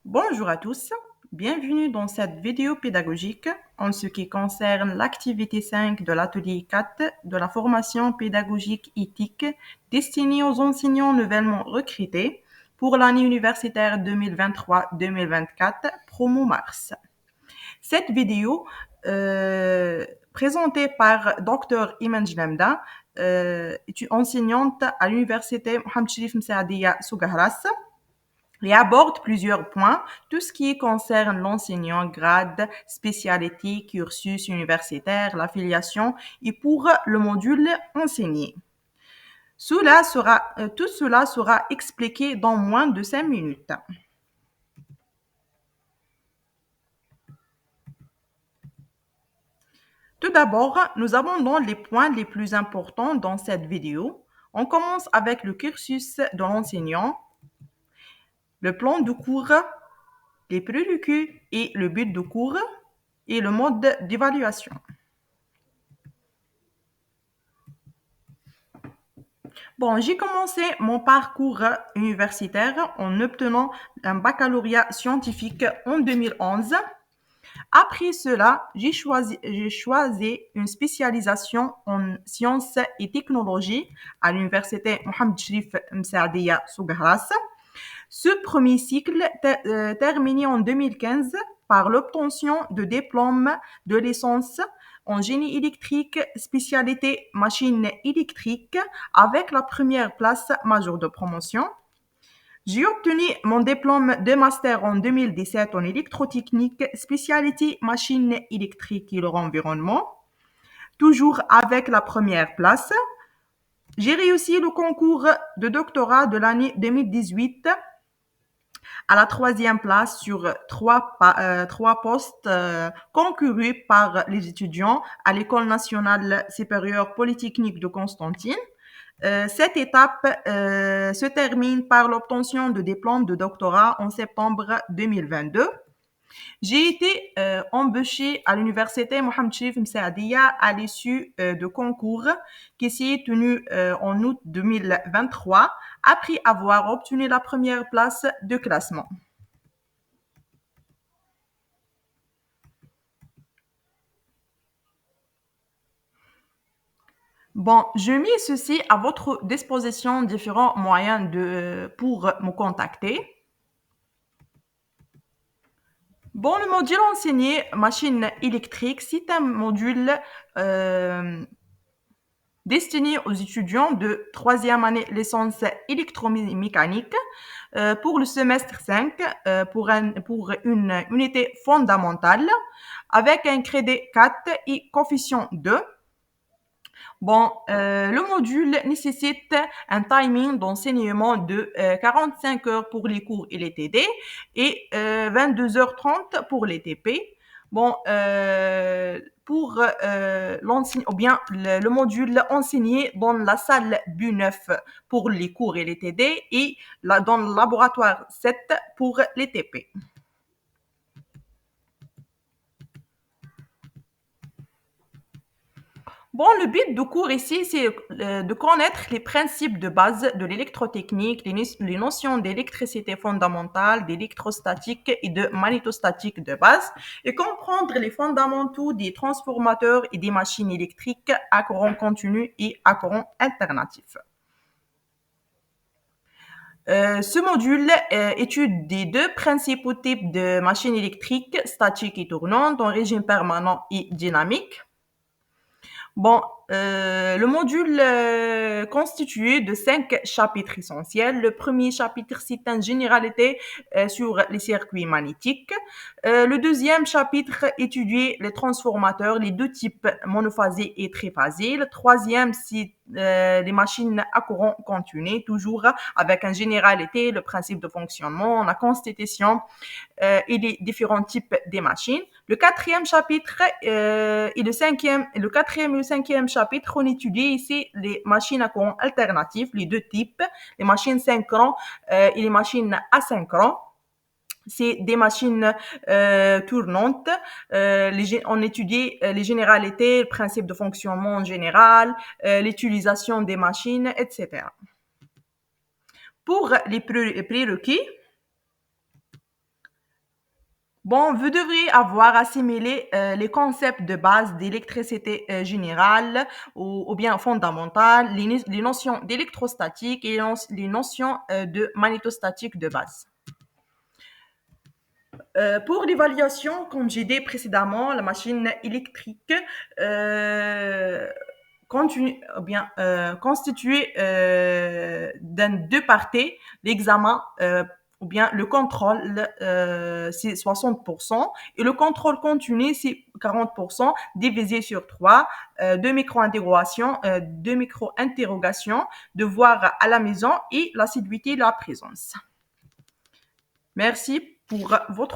Bonjour à tous, bienvenue dans cette vidéo pédagogique en ce qui concerne l'activité 5 de l'atelier 4 de la formation pédagogique éthique destinée aux enseignants nouvellement recrutés pour l'année universitaire 2023-2024, promo mars. Cette vidéo, présentée par Dr. Iman Jlemda, enseignante à l'université Mohamed Cherif Msaadiya Sougahras, et aborde plusieurs points, tout ce qui concerne l'enseignant, grade, spécialité, cursus universitaire, l'affiliation et pour le module enseigné. Tout cela sera expliqué dans moins de 5 minutes. Tout d'abord, nous abordons les points les plus importants dans cette vidéo. On commence avec le cursus de l'enseignant, le plan de cours, les prérequis et le but de cours et le mode d'évaluation. Bon, j'ai commencé mon parcours universitaire en obtenant un baccalauréat scientifique en 2011. Après cela, j'ai choisi une spécialisation en sciences et technologies à l'université Mohamed Cherif Msaadiya Sougahras. Ce premier cycle terminé en 2015 par l'obtention de diplôme de licence en génie électrique, spécialité machine électrique, avec la première place majeure de promotion. J'ai obtenu mon diplôme de master en 2017 en électrotechnique, spécialité machine électrique et leur environnement, toujours avec la première place. J'ai réussi le concours de doctorat de l'année 2018 à la troisième place sur trois postes concourus par les étudiants à l'École nationale supérieure polytechnique de Constantine. Cette étape se termine par l'obtention de diplôme de doctorat en septembre 2022. J'ai été embauchée à l'université Mohamed Cherif Msaadiya à l'issue de concours qui s'est tenu en août 2023 après avoir obtenu la première place de classement. Bon, je mets ceci à votre disposition différents moyens pour me contacter. Bon, le module enseigné machine électrique, c'est un module destiné aux étudiants de troisième année licence électromécanique pour le semestre 5 pour une unité fondamentale avec un crédit 4 et coefficient 2. Bon, le module nécessite un timing d'enseignement de 45 heures pour les cours et les TD et 22h30 pour les TP. Bon, pour ou bien le module enseigné dans la salle B9 pour les cours et les TD et dans le laboratoire 7 pour les TP. Bon, le but du cours ici, c'est de connaître les principes de base de l'électrotechnique, les notions d'électricité fondamentale, d'électrostatique et de magnétostatique de base, et comprendre les fondamentaux des transformateurs et des machines électriques à courant continu et à courant alternatif. Ce module étude des deux principaux types de machines électriques, statiques et tournantes, en régime permanent et dynamique. Bon, le module constitué de 5 chapitres essentiels. Le premier chapitre, c'est une généralité sur les circuits magnétiques. Le deuxième chapitre étudie les transformateurs, les deux types monophasés et triphasés. Le troisième, c'est les machines à courant continu, toujours avec une généralité, le principe de fonctionnement, la constitution et les différents types de machines. Le quatrième chapitre et le quatrième et le cinquième chapitre, on étudie ici les machines à courant alternatif, les deux types, les machines synchrone et les machines asynchrone. C'est des machines tournantes. On étudie les généralités, le principe de fonctionnement en général, l'utilisation des machines, etc. Pour les prérequis, Bon, vous devriez avoir assimilé les concepts de base d'électricité générale ou bien fondamentale, les notions d'électrostatique et les notions de magnétostatique de base. Pour l'évaluation, comme j'ai dit précédemment, la machine électrique euh, constituée d'un deux parties, l'examen ou bien le contrôle, c'est 60% et le contrôle continu, c'est 40% divisé sur 3, deux micro-interrogations, devoir à la maison et l'assiduité, la présence. Merci pour votre